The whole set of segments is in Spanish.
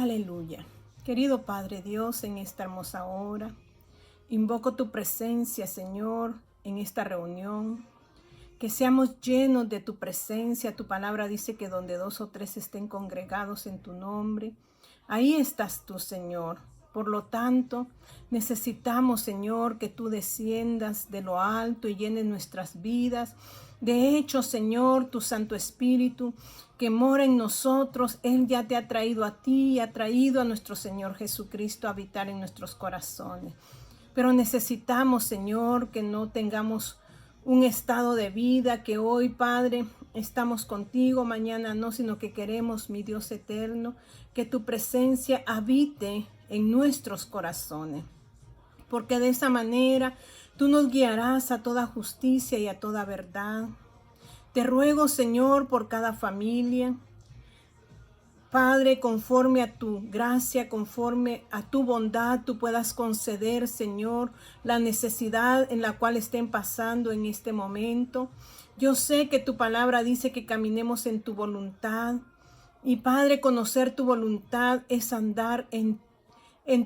Aleluya. Querido Padre Dios, en esta hermosa hora, invoco tu presencia, Señor, en esta reunión. Que seamos llenos de tu presencia. Tu palabra dice que donde 2 o 3 estén congregados en tu nombre, ahí estás tú, Señor. Por lo tanto, necesitamos, Señor, que tú desciendas de lo alto y llenes nuestras vidas. De hecho, Señor, tu Santo Espíritu que mora en nosotros, Él ya te ha traído a ti y ha traído a nuestro Señor Jesucristo a habitar en nuestros corazones. Pero necesitamos, Señor, que no tengamos un estado de vida que hoy, Padre, estamos contigo, mañana no, sino que queremos, mi Dios eterno, que tu presencia habite en nuestros corazones. Porque de esa manera tú nos guiarás a toda justicia y a toda verdad. Te ruego, Señor, por cada familia. Padre, conforme a tu gracia, conforme a tu bondad, tú puedas conceder, Señor, la necesidad en la cual estén pasando en este momento. Yo sé que tu palabra dice que caminemos en tu voluntad. Y Padre, conocer tu voluntad es andar en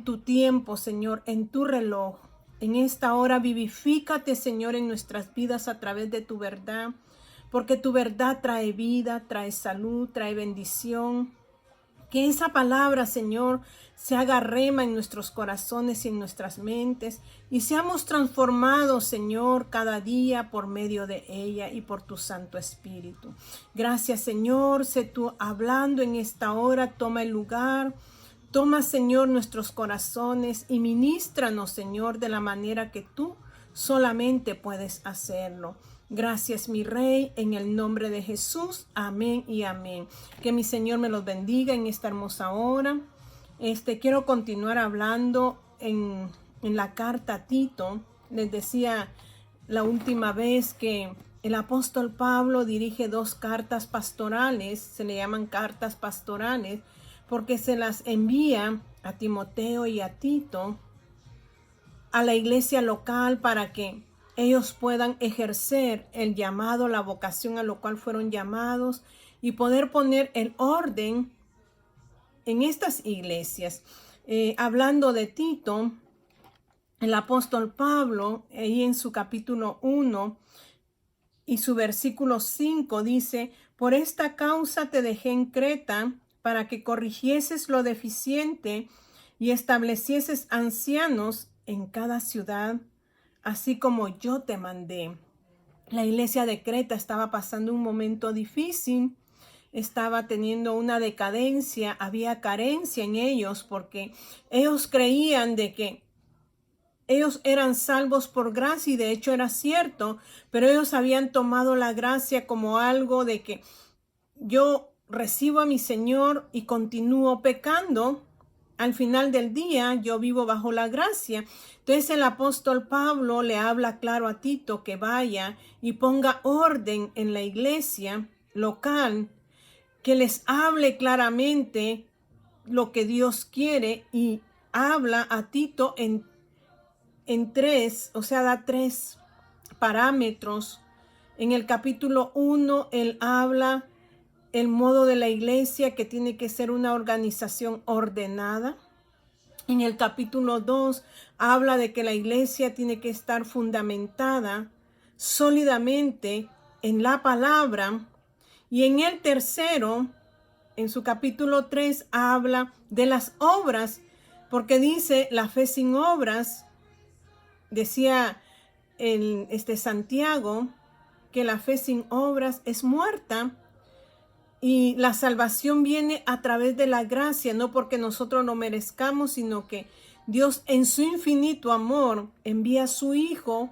tu tiempo, Señor, en tu reloj. En esta hora vivifícate, Señor, en nuestras vidas a través de tu verdad. Porque tu verdad trae vida, trae salud, trae bendición. Que esa palabra, Señor, se haga rema en nuestros corazones y en nuestras mentes y seamos transformados, Señor, cada día por medio de ella y por tu Santo Espíritu. Gracias, Señor, sé tú hablando en esta hora, toma el lugar. Toma, Señor, nuestros corazones y ministranos, Señor, de la manera que tú solamente puedes hacerlo. Gracias, mi Rey, en el nombre de Jesús. Amén y amén. Que mi Señor me los bendiga en esta hermosa hora. Quiero continuar hablando en la carta a Tito. Les decía la última vez que el apóstol Pablo dirige 2 cartas pastorales. Se le llaman cartas pastorales porque se las envía a Timoteo y a Tito a la iglesia local para que ellos puedan ejercer el llamado, la vocación a lo cual fueron llamados y poder poner el orden en estas iglesias. Hablando de Tito, el apóstol Pablo, ahí en su capítulo 1 y su versículo 5 dice: por esta causa te dejé en Creta, para que corrigieses lo deficiente y establecieses ancianos en cada ciudad, así como yo te mandé. La iglesia de Creta estaba pasando un momento difícil, estaba teniendo una decadencia, había carencia en ellos porque ellos creían de que ellos eran salvos por gracia y de hecho era cierto, pero ellos habían tomado la gracia como algo de que yo recibo a mi Señor y continúo pecando. Al final del día yo vivo bajo la gracia. Entonces el apóstol Pablo le habla claro a Tito que vaya y ponga orden en la iglesia local, que les hable claramente lo que Dios quiere y habla a Tito en 3, o sea, da 3 parámetros. En el capítulo 1 él habla el modo de la iglesia, que tiene que ser una organización ordenada. En el capítulo 2 habla de que la iglesia tiene que estar fundamentada sólidamente en la palabra. Y en el tercero, en su capítulo 3, habla de las obras, porque dice la fe sin obras, decía Santiago, que la fe sin obras es muerta. Y la salvación viene a través de la gracia, no porque nosotros lo merezcamos, sino que Dios en su infinito amor envía a su Hijo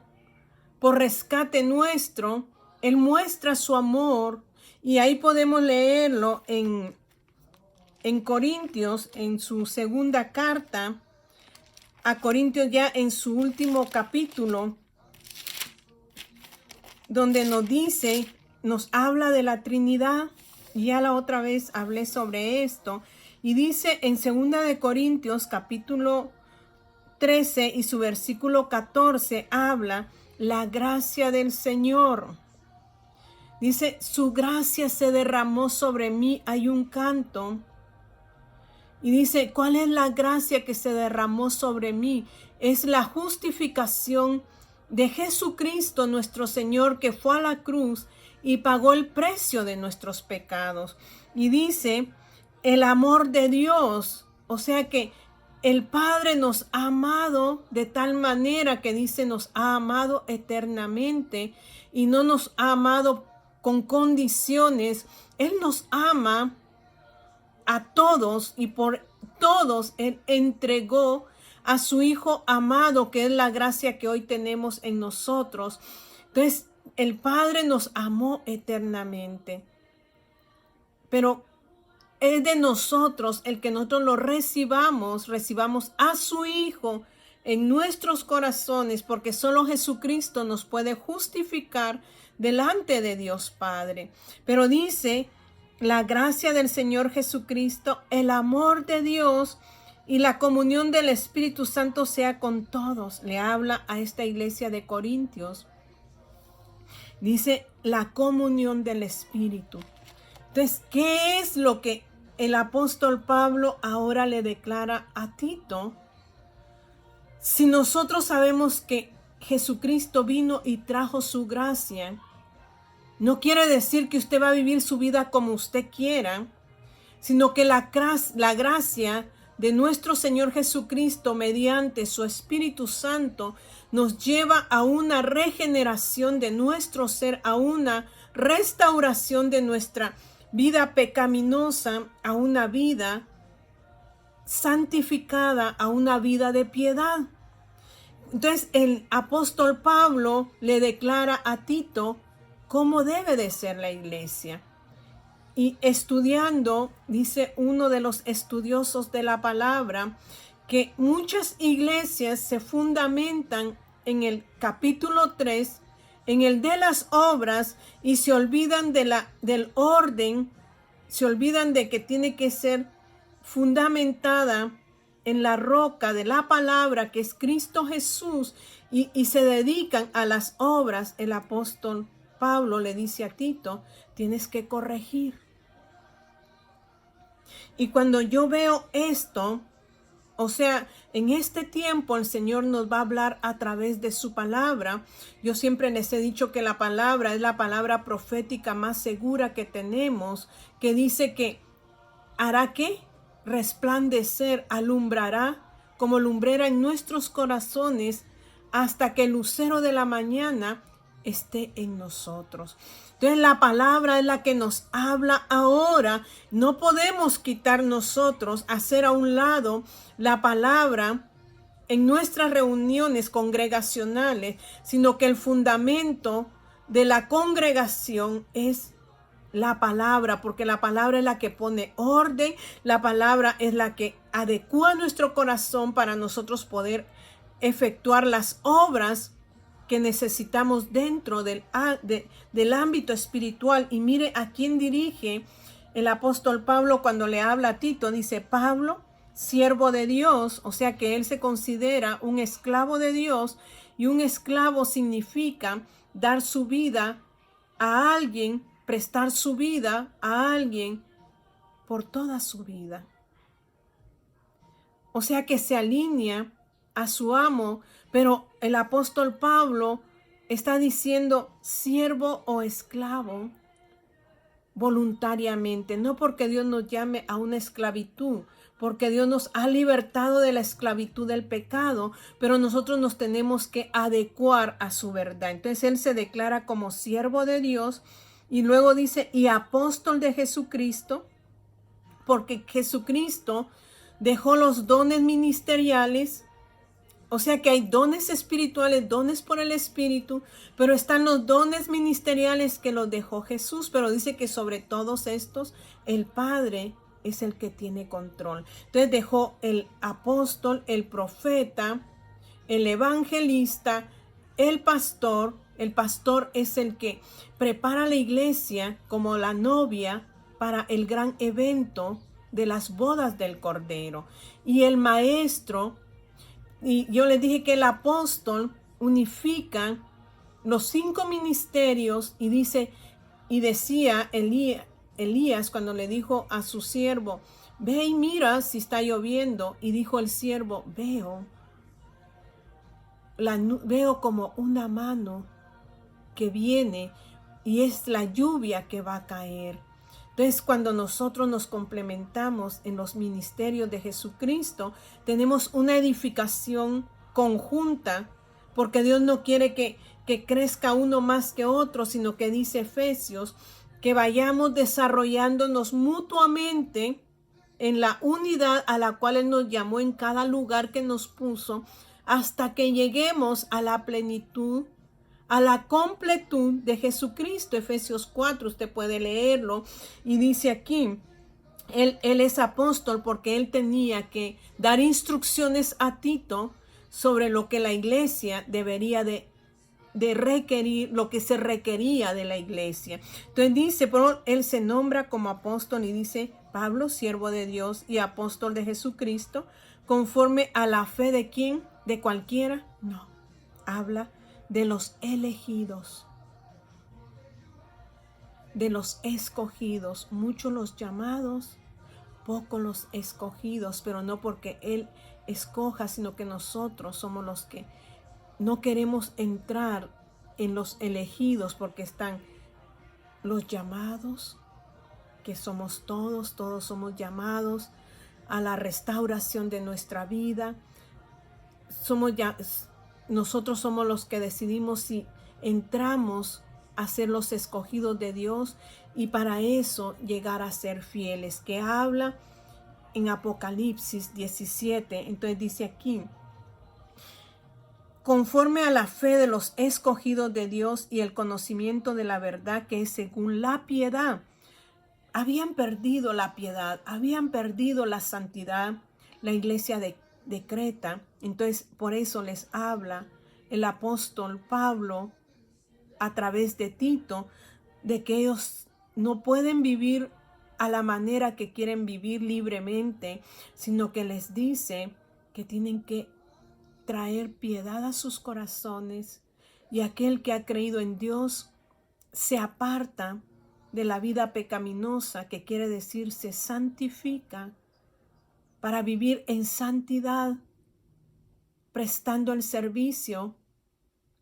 por rescate nuestro. Él muestra su amor y ahí podemos leerlo en Corintios, en su segunda carta a Corintios, ya en su último capítulo, donde nos dice, nos habla de la Trinidad. Ya la otra vez hablé sobre esto y dice en 2 de Corintios capítulo 13 y su versículo 14 habla la gracia del Señor. Dice, su gracia se derramó sobre mí. Hay un canto Y dice, ¿cuál es la gracia que se derramó sobre mí? Es la justificación de Jesucristo nuestro Señor, que fue a la cruz y pagó el precio de nuestros pecados. Y dice, el amor de Dios, o sea que el Padre nos ha amado de tal manera que dice, nos ha amado eternamente y no nos ha amado con condiciones. Él nos ama a todos y por todos Él entregó a su Hijo amado, que es la gracia que hoy tenemos en nosotros. Entonces, el Padre nos amó eternamente, pero es de nosotros el que nosotros lo recibamos a su Hijo en nuestros corazones, porque solo Jesucristo nos puede justificar delante de Dios Padre. Pero dice, la gracia del Señor Jesucristo, el amor de Dios y la comunión del Espíritu Santo sea con todos. Le habla a esta iglesia de Corintios. Dice la comunión del Espíritu. Entonces, ¿qué es lo que el apóstol Pablo ahora le declara a Tito? Si nosotros sabemos que Jesucristo vino y trajo su gracia, no quiere decir que usted va a vivir su vida como usted quiera, sino que la gracia de nuestro Señor Jesucristo mediante su Espíritu Santo nos lleva a una regeneración de nuestro ser, a una restauración de nuestra vida pecaminosa, a una vida santificada, a una vida de piedad. Entonces el apóstol Pablo le declara a Tito cómo debe de ser la iglesia. Y estudiando, dice uno de los estudiosos de la palabra, que muchas iglesias se fundamentan en el capítulo 3, en el de las obras, y se olvidan del orden, se olvidan de que tiene que ser fundamentada en la roca de la palabra, que es Cristo Jesús, y se dedican a las obras. El apóstol Pablo le dice a Tito, tienes que corregir. Y cuando yo veo esto, o sea, en este tiempo el Señor nos va a hablar a través de su palabra. Yo siempre les he dicho que la palabra es la palabra profética más segura que tenemos, que dice que hará ¿qué? Resplandecer, alumbrará como lumbrera en nuestros corazones hasta que el lucero de la mañana esté en nosotros. Entonces la palabra es la que nos habla ahora. No podemos quitar nosotros, hacer a un lado la palabra en nuestras reuniones congregacionales, sino que el fundamento de la congregación es la palabra, porque la palabra es la que pone orden, la palabra es la que adecua nuestro corazón para nosotros poder efectuar las obras que necesitamos dentro del ámbito espiritual. Y mire a quién dirige el apóstol Pablo cuando le habla a Tito. Dice, Pablo, siervo de Dios, o sea que él se considera un esclavo de Dios, y un esclavo significa dar su vida a alguien, prestar su vida a alguien por toda su vida. O sea que se alinea a su amo, pero el apóstol Pablo está diciendo siervo o esclavo voluntariamente, no porque Dios nos llame a una esclavitud, porque Dios nos ha libertado de la esclavitud del pecado, pero nosotros nos tenemos que adecuar a su verdad. Entonces él se declara como siervo de Dios y luego dice, y apóstol de Jesucristo, porque Jesucristo dejó los dones ministeriales. O sea que hay dones espirituales, dones por el Espíritu, pero están los dones ministeriales que los dejó Jesús. Pero dice que sobre todos estos, el Padre es el que tiene control. Entonces dejó el apóstol, el profeta, el evangelista, el pastor. El pastor es el que prepara la iglesia como la novia para el gran evento de las bodas del Cordero. Y el maestro. Y yo les dije que el apóstol unifica los 5 ministerios y dice, y decía Elías cuando le dijo a su siervo, Ve y mira si está lloviendo. Y dijo el siervo, veo como una mano que viene y es la lluvia que va a caer. Entonces, cuando nosotros nos complementamos en los ministerios de Jesucristo, tenemos una edificación conjunta, porque Dios no quiere que crezca uno más que otro, sino que dice Efesios, que vayamos desarrollándonos mutuamente en la unidad a la cual Él nos llamó en cada lugar que nos puso, hasta que lleguemos a la plenitud, a la completud de Jesucristo. Efesios 4, usted puede leerlo, y dice aquí, él es apóstol porque él tenía que dar instrucciones a Tito sobre lo que la iglesia debería de requerir, lo que se requería de la iglesia. Entonces dice, pero él se nombra como apóstol y dice, Pablo, siervo de Dios y apóstol de Jesucristo, conforme a la fe de quién, de cualquiera, no, habla de los elegidos, de los escogidos, muchos los llamados, pocos los escogidos, pero no porque Él escoja, sino que nosotros somos los que no queremos entrar en los elegidos, porque están los llamados, que somos todos somos llamados a la restauración de nuestra vida. Nosotros somos los que decidimos si entramos a ser los escogidos de Dios, y para eso llegar a ser fieles, que habla en Apocalipsis 17. Entonces dice aquí, conforme a la fe de los escogidos de Dios y el conocimiento de la verdad que es según la piedad. Habían perdido la piedad, habían perdido la santidad, la iglesia de Creta. Entonces, por eso les habla el apóstol Pablo a través de Tito, de que ellos no pueden vivir a la manera que quieren vivir libremente, sino que les dice que tienen que traer piedad a sus corazones, y aquel que ha creído en Dios se aparta de la vida pecaminosa, que quiere decir se santifica para vivir en santidad, prestando el servicio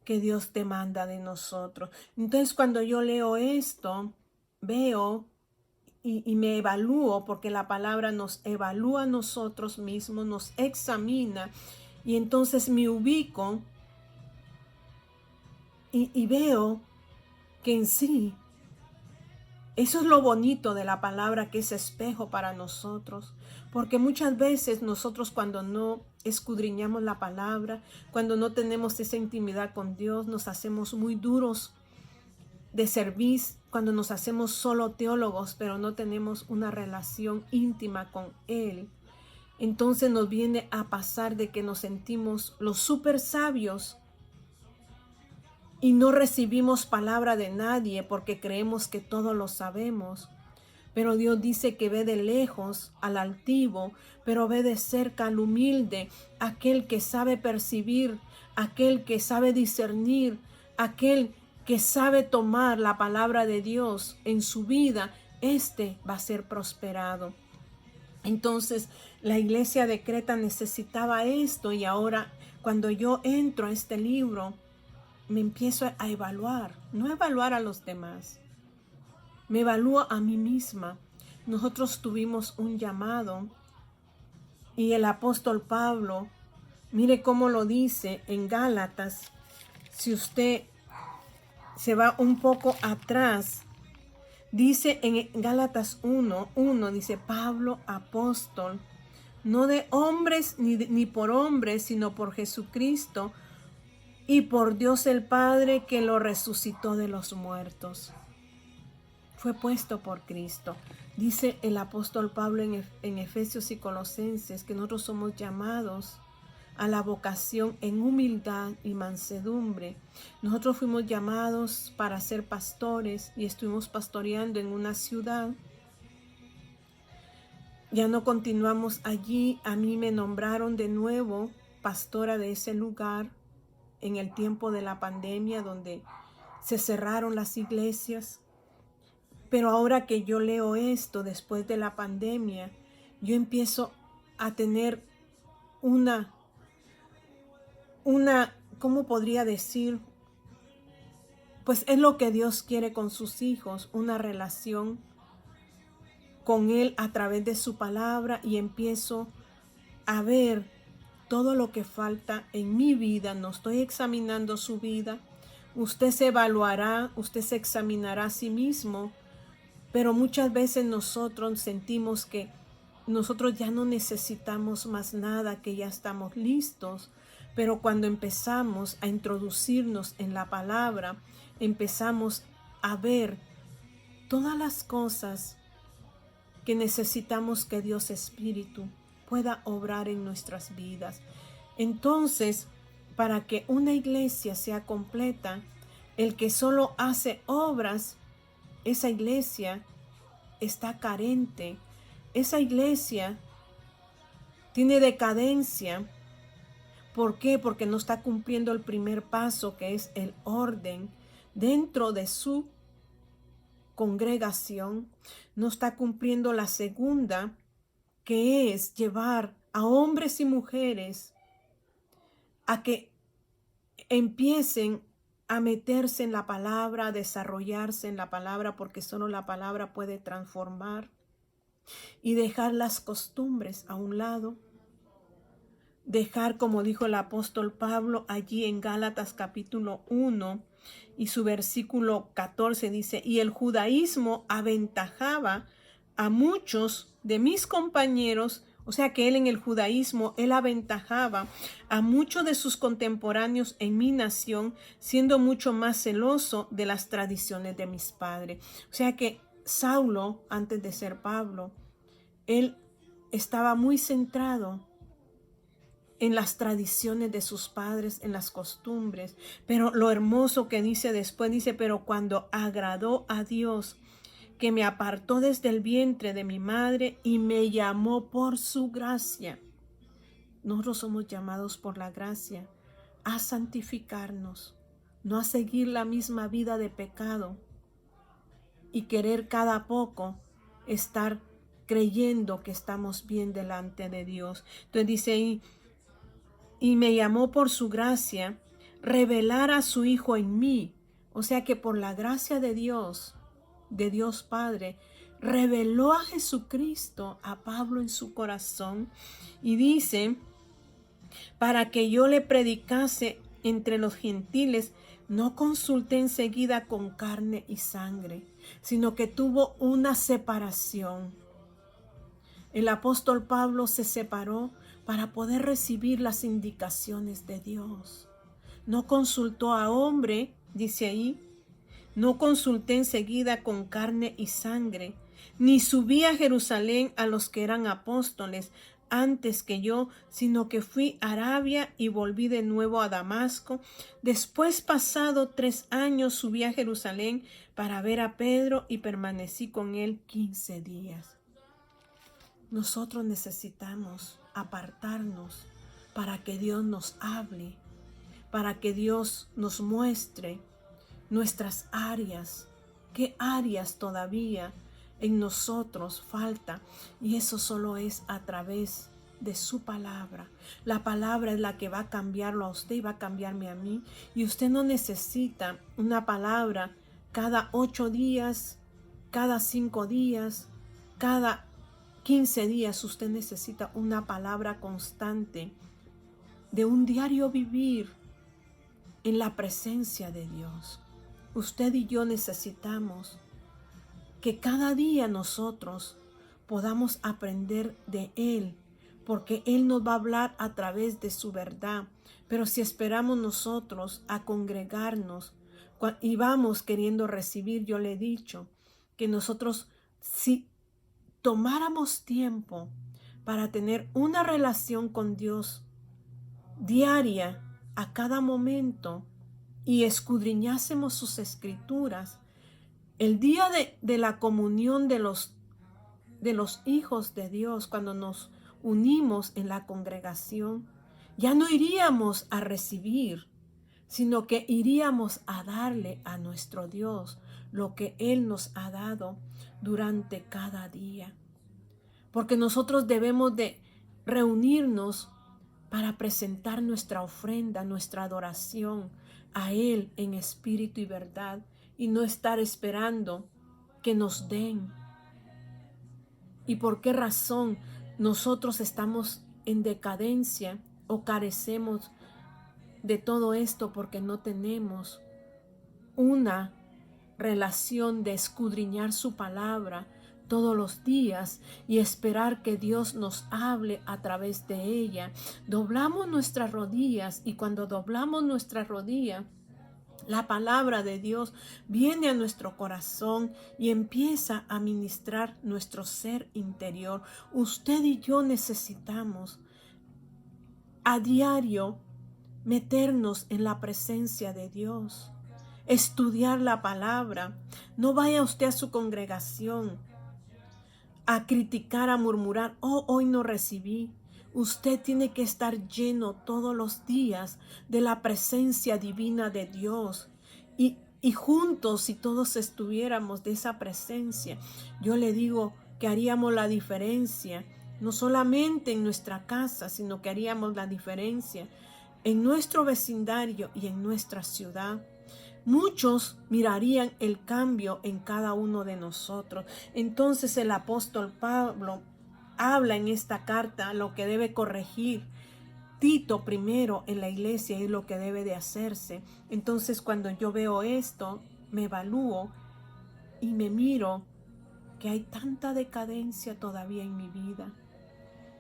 que Dios demanda de nosotros. Entonces, cuando yo leo esto, veo y me evalúo, porque la palabra nos evalúa a nosotros mismos, nos examina, y entonces me ubico y veo que en sí, eso es lo bonito de la palabra, que es espejo para nosotros, porque muchas veces nosotros, cuando no escudriñamos la palabra, cuando no tenemos esa intimidad con Dios, nos hacemos muy duros de servir, cuando nos hacemos solo teólogos, pero no tenemos una relación íntima con Él. Entonces nos viene a pasar de que nos sentimos los súper sabios y no recibimos palabra de nadie porque creemos que todo lo sabemos. Pero Dios dice que ve de lejos al altivo, pero ve de cerca al humilde, aquel que sabe percibir, aquel que sabe discernir, aquel que sabe tomar la palabra de Dios en su vida. Este va a ser prosperado. Entonces, la iglesia de Creta necesitaba esto, y ahora cuando yo entro a este libro, me empiezo a evaluar, no evaluar a los demás, me evalúo a mí misma. Nosotros tuvimos un llamado, y el apóstol Pablo, mire cómo lo dice en Gálatas. Si usted se va un poco atrás, dice en Gálatas 1:1, dice, Pablo, apóstol, no de hombres ni por hombres, sino por Jesucristo y por Dios el Padre, que lo resucitó de los muertos. Fue puesto por Cristo. Dice el apóstol Pablo en Efesios y Colosenses que nosotros somos llamados a la vocación en humildad y mansedumbre. Nosotros fuimos llamados para ser pastores y estuvimos pastoreando en una ciudad. Ya no continuamos allí. A mí me nombraron de nuevo pastora de ese lugar en el tiempo de la pandemia, donde se cerraron las iglesias. Pero ahora que yo leo esto, después de la pandemia, yo empiezo a tener ¿cómo podría decir? Pues es lo que Dios quiere con sus hijos, una relación con Él a través de su palabra, y empiezo a ver todo lo que falta en mi vida. No estoy examinando su vida. Usted se evaluará, usted se examinará a sí mismo, pero muchas veces nosotros sentimos que nosotros ya no necesitamos más nada, que ya estamos listos. Pero cuando empezamos a introducirnos en la palabra, empezamos a ver todas las cosas que necesitamos que Dios Espíritu pueda obrar en nuestras vidas. Entonces, para que una iglesia sea completa, el que solo hace obras, esa iglesia está carente. Esa iglesia tiene decadencia. ¿Por qué? Porque no está cumpliendo el primer paso, que es el orden dentro de su congregación. No está cumpliendo la segunda, que es llevar a hombres y mujeres a que empiecen a meterse en la palabra, a desarrollarse en la palabra, porque solo la palabra puede transformar, y dejar las costumbres a un lado. Dejar, como dijo el apóstol Pablo allí en Gálatas capítulo 1 y su versículo 14, dice: y el judaísmo aventajaba a muchos de mis compañeros. O sea que él en el judaísmo, él aventajaba a muchos de sus contemporáneos en mi nación, siendo mucho más celoso de las tradiciones de mis padres. O sea que Saulo, antes de ser Pablo, él estaba muy centrado en las tradiciones de sus padres, en las costumbres. Pero lo hermoso que dice después, dice: pero cuando agradó a Dios, que me apartó desde el vientre de mi madre y me llamó por su gracia. Nosotros somos llamados por la gracia a santificarnos, no a seguir la misma vida de pecado y querer cada poco estar creyendo que estamos bien delante de Dios. Entonces dice: y me llamó por su gracia, revelar a su Hijo en mí. O sea que por la gracia de Dios Padre, reveló a Jesucristo a Pablo en su corazón, y dice: para que yo le predicase entre los gentiles. No consulté enseguida con carne y sangre, sino que tuvo una separación. El apóstol Pablo se separó para poder recibir las indicaciones de Dios. No consultó a hombre, dice ahí. No consulté enseguida con carne y sangre, ni subí a Jerusalén a los que eran apóstoles antes que yo, sino que fui a Arabia y volví de nuevo a Damasco. Después, pasado 3 años, subí a Jerusalén para ver a Pedro y permanecí con él 15 días. Nosotros necesitamos apartarnos para que Dios nos hable, para que Dios nos muestre nuestras áreas, qué áreas todavía en nosotros falta, y eso solo es a través de su palabra. La palabra es la que va a cambiarlo a usted y va a cambiarme a mí, y usted no necesita una palabra cada 8 días, cada 5 días, cada 15 días. Usted necesita una palabra constante de un diario vivir en la presencia de Dios. Usted y yo necesitamos que cada día nosotros podamos aprender de Él, porque Él nos va a hablar a través de su verdad. Pero si esperamos nosotros a congregarnos y vamos queriendo recibir, yo le he dicho que nosotros, si tomáramos tiempo para tener una relación con Dios diaria, a cada momento, y escudriñásemos sus escrituras, el día de la comunión de los hijos de Dios, cuando nos unimos en la congregación, ya no iríamos a recibir, sino que iríamos a darle a nuestro Dios lo que Él nos ha dado durante cada día. porque nosotros debemos de reunirnos para presentar nuestra ofrenda, nuestra adoración a Él en espíritu y verdad, y no estar esperando que nos den. ¿Y por qué razón nosotros estamos en decadencia o carecemos de todo esto? Porque no tenemos una relación de escudriñar su palabra todos los días y esperar que Dios nos hable a través de ella. Doblamos nuestras rodillas, y cuando doblamos nuestras rodillas, la palabra de Dios viene a nuestro corazón y empieza a ministrar nuestro ser interior. Usted y yo necesitamos a diario meternos en la presencia de Dios, estudiar la palabra. No vaya usted a su congregación a criticar, a murmurar: oh, hoy no recibí. Usted tiene que estar lleno todos los días de la presencia divina de Dios. Y juntos, si todos estuviéramos de esa presencia, yo le digo que haríamos la diferencia, no solamente en nuestra casa, sino que haríamos la diferencia en nuestro vecindario y en nuestra ciudad. Muchos mirarían el cambio en cada uno de nosotros. Entonces el apóstol Pablo habla en esta carta lo que debe corregir Tito primero en la iglesia y lo que debe de hacerse. Entonces cuando yo veo esto, me evalúo y me miro que hay tanta decadencia todavía en mi vida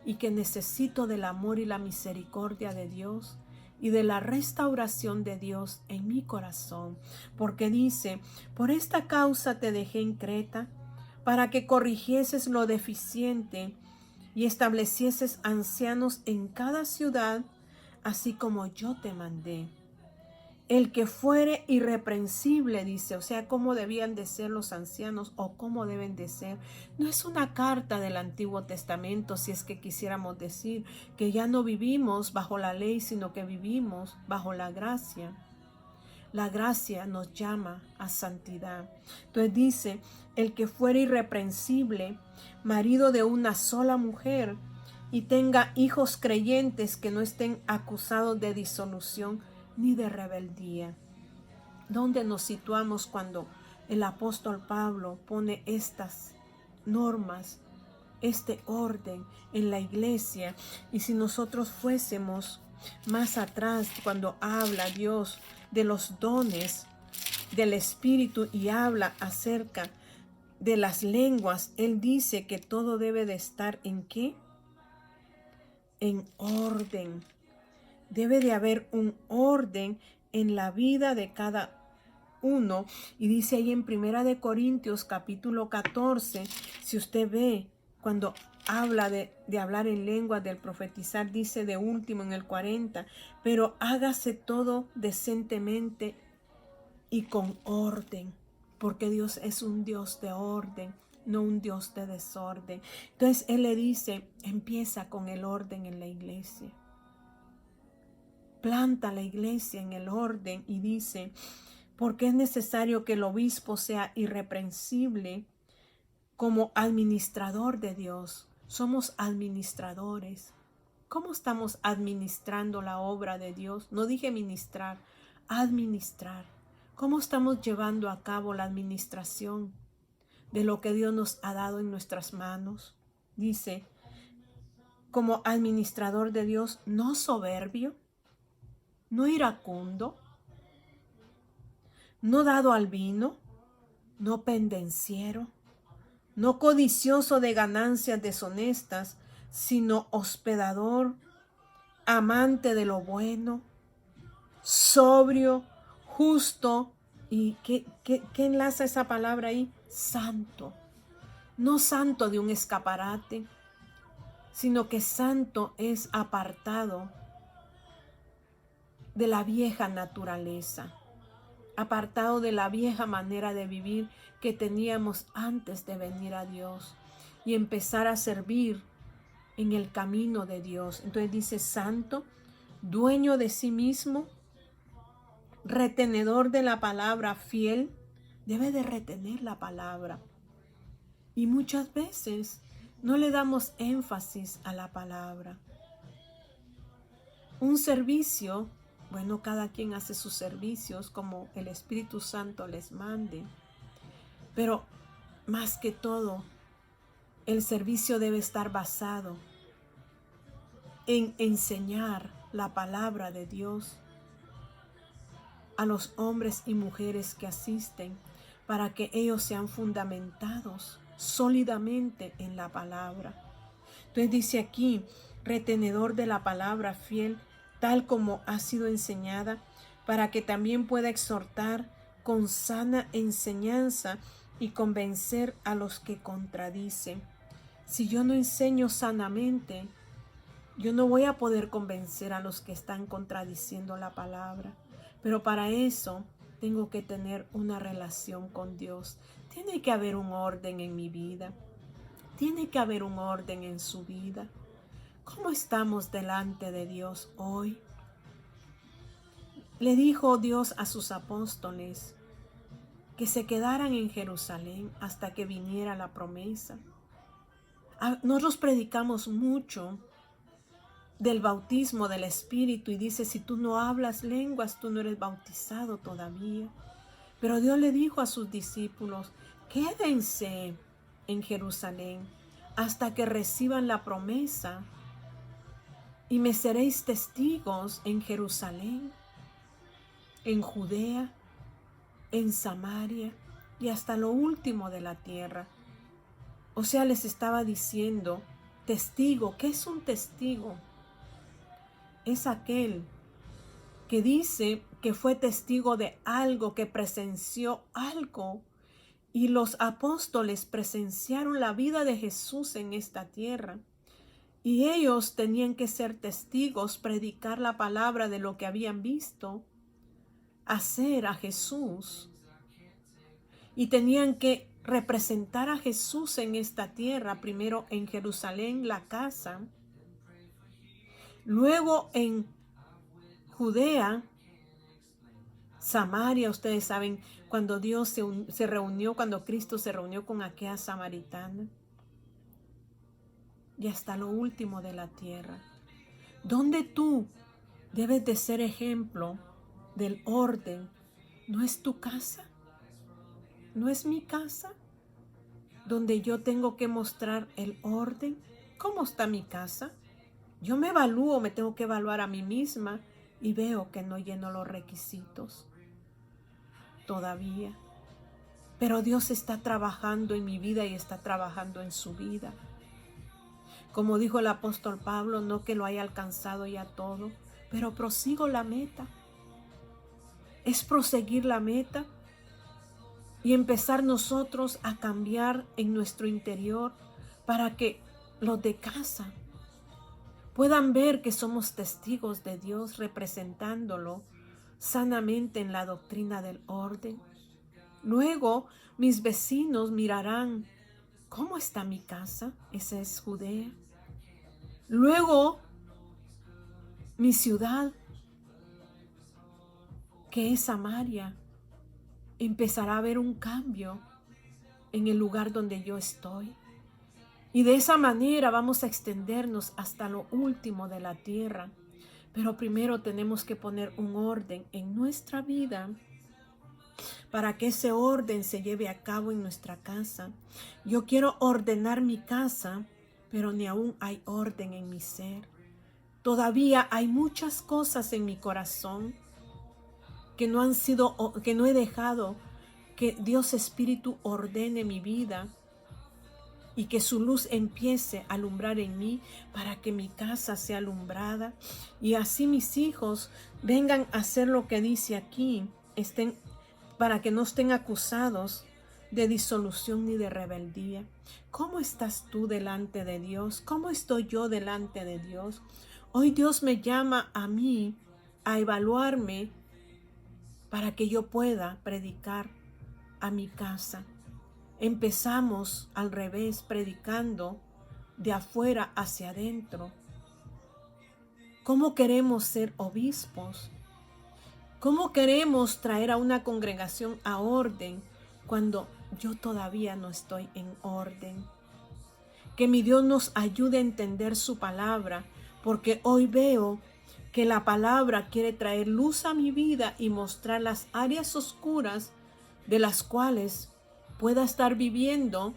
y que necesito del amor y la misericordia de Dios y de la restauración de Dios en mi corazón, porque dice: por esta causa te dejé en Creta, para que corrigieses lo deficiente y establecieses ancianos en cada ciudad, así como yo te mandé. El que fuere irreprensible, dice, o sea, cómo debían de ser los ancianos o cómo deben de ser. No es una carta del Antiguo Testamento, si es que quisiéramos decir que ya no vivimos bajo la ley, sino que vivimos bajo la gracia. La gracia nos llama a santidad. Entonces dice: el que fuere irreprensible, marido de una sola mujer, y tenga hijos creyentes que no estén acusados de disolución ni de rebeldía. ¿Dónde nos situamos cuando el apóstol Pablo pone estas normas, este orden en la iglesia? Y si nosotros fuésemos más atrás, cuando habla Dios de los dones del Espíritu y habla acerca de las lenguas, Él dice que todo debe de estar ¿en qué? En orden. Debe de haber un orden en la vida de cada uno. Y dice ahí en 1 Corintios capítulo 14, si usted ve, cuando habla de hablar en lengua, del profetizar, dice de último en el 40, pero hágase todo decentemente y con orden, porque Dios es un Dios de orden, no un Dios de desorden. Entonces Él le dice: empieza con el orden en la iglesia. Planta la iglesia en el orden, y dice: porque es necesario que el obispo sea irreprensible como administrador de Dios. Somos administradores. ¿Cómo estamos administrando la obra de Dios? No dije ministrar, administrar. ¿Cómo estamos llevando a cabo la administración de lo que Dios nos ha dado en nuestras manos? Dice: como administrador de Dios, no soberbio, no iracundo, no dado al vino, no pendenciero, no codicioso de ganancias deshonestas, sino hospedador, amante de lo bueno, sobrio, justo. ¿Y qué enlaza esa palabra ahí? Santo. No santo de un escaparate, sino que santo es apartado de la vieja naturaleza, apartado de la vieja manera de vivir que teníamos antes de venir a Dios y empezar a servir en el camino de Dios. Entonces dice: santo, dueño de sí mismo, retenedor de la palabra, fiel. Debe de retener la palabra. Y muchas veces No le damos énfasis a la palabra. Un servicio, bueno, cada quien hace sus servicios como el Espíritu Santo les mande, pero más que todo, el servicio debe estar basado en enseñar la palabra de Dios a los hombres y mujeres que asisten, para que ellos sean fundamentados sólidamente en la palabra. Entonces dice aquí, retenedor de la palabra fiel, tal como ha sido enseñada, para que también pueda exhortar con sana enseñanza y convencer a los que contradicen. Si yo no enseño sanamente, yo no voy a poder convencer a los que están contradiciendo la palabra. Pero para eso tengo que tener una relación con Dios. Tiene que haber un orden en mi vida. Tiene que haber un orden en su vida. ¿Cómo estamos delante de Dios hoy? Le dijo Dios a sus apóstoles que se quedaran en Jerusalén hasta que viniera la promesa. Nosotros predicamos mucho del bautismo del Espíritu y dice, si tú no hablas lenguas, tú no eres bautizado todavía. Pero Dios le dijo a sus discípulos, quédense en Jerusalén hasta que reciban la promesa y me seréis testigos en Jerusalén, en Judea, en Samaria y hasta lo último de la tierra. O sea, les estaba diciendo, testigo. ¿Qué es un testigo? Es aquel que dice que fue testigo de algo, que presenció algo. Y los apóstoles presenciaron la vida de Jesús en esta tierra. Y ellos tenían que ser testigos, predicar la palabra de lo que habían visto hacer a Jesús. Y tenían que representar a Jesús en esta tierra, primero en Jerusalén, la casa, luego en Judea, Samaria. Ustedes saben, cuando Dios se reunió, cuando Cristo se reunió con aquella samaritana, y hasta lo último de la tierra, donde tú debes de ser ejemplo del orden. ¿No es tu casa? ¿No es mi casa? Donde yo tengo que mostrar el orden. ¿Cómo está mi casa? Yo me evalúo, me tengo que evaluar a mí misma y veo que no lleno los requisitos todavía. Pero Dios está trabajando en mi vida y está trabajando en su vida. Como dijo el apóstol Pablo, no que lo haya alcanzado ya todo, pero prosigo la meta. Es proseguir la meta y empezar nosotros a cambiar en nuestro interior para que los de casa puedan ver que somos testigos de Dios, representándolo sanamente en la doctrina del orden. Luego mis vecinos mirarán, ¿cómo está mi casa? Esa es Judea. Luego mi ciudad, que es Samaria, empezará a ver un cambio en el lugar donde yo estoy. Y de esa manera vamos a extendernos hasta lo último de la tierra. Pero primero tenemos que poner un orden en nuestra vida para que ese orden se lleve a cabo en nuestra casa. Yo quiero ordenar mi casa, pero ni aún hay orden en mi ser. Todavía hay muchas cosas en mi corazón que no he dejado que Dios Espíritu ordene mi vida y que su luz empiece a alumbrar en mí para que mi casa sea alumbrada y así mis hijos vengan a hacer lo que dice aquí, para que no estén acusados de disolución ni de rebeldía. ¿Cómo estás tú delante de Dios? ¿Cómo estoy yo delante de Dios? Hoy Dios me llama a mí a evaluarme para que yo pueda predicar a mi casa. Empezamos al revés, predicando de afuera hacia adentro. ¿Cómo queremos ser obispos? ¿Cómo queremos traer a una congregación a orden cuando yo todavía no estoy en orden? Que mi Dios nos ayude a entender su palabra, porque hoy veo que la palabra quiere traer luz a mi vida y mostrar las áreas oscuras de las cuales pueda estar viviendo,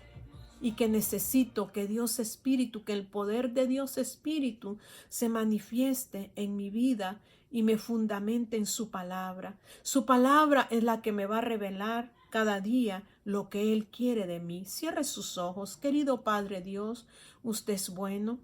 y que necesito que Dios Espíritu, que el poder de Dios Espíritu se manifieste en mi vida y me fundamente en su palabra. Su palabra es la que me va a revelar cada día lo que Él quiere de mí. Cierre sus ojos. Querido Padre Dios, usted es bueno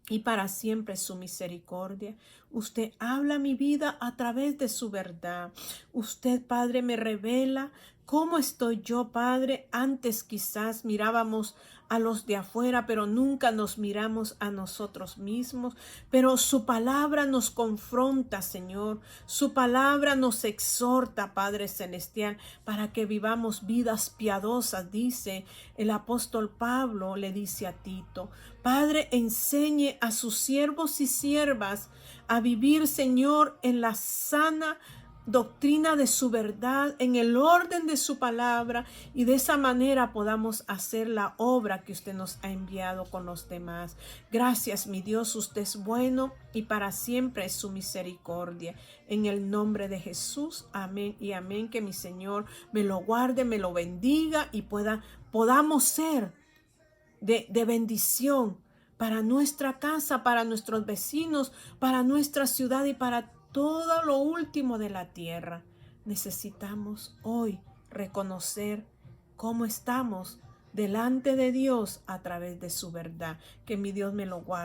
y para siempre es su misericordia. Usted habla mi vida a través de su verdad. Usted, Padre, me revela cómo estoy yo, Padre. Antes quizás mirábamos a los de afuera, pero nunca nos miramos a nosotros mismos. Pero su palabra nos confronta, Señor. Su palabra nos exhorta, Padre Celestial, para que vivamos vidas piadosas, dice el apóstol Pablo, le dice a Tito. Padre, enseñe a sus siervos y siervas a vivir, Señor, en la sana doctrina de su verdad, en el orden de su palabra, y de esa manera podamos hacer la obra que usted nos ha enviado con los demás. Gracias, mi Dios, usted es bueno y para siempre es su misericordia. En el nombre de Jesús, amén y amén. Que mi Señor me lo guarde, me lo bendiga y podamos ser de bendición para nuestra casa, para nuestros vecinos, para nuestra ciudad y para todo lo último de la tierra. Necesitamos hoy reconocer cómo estamos delante de Dios a través de su verdad. Que mi Dios me lo guarde.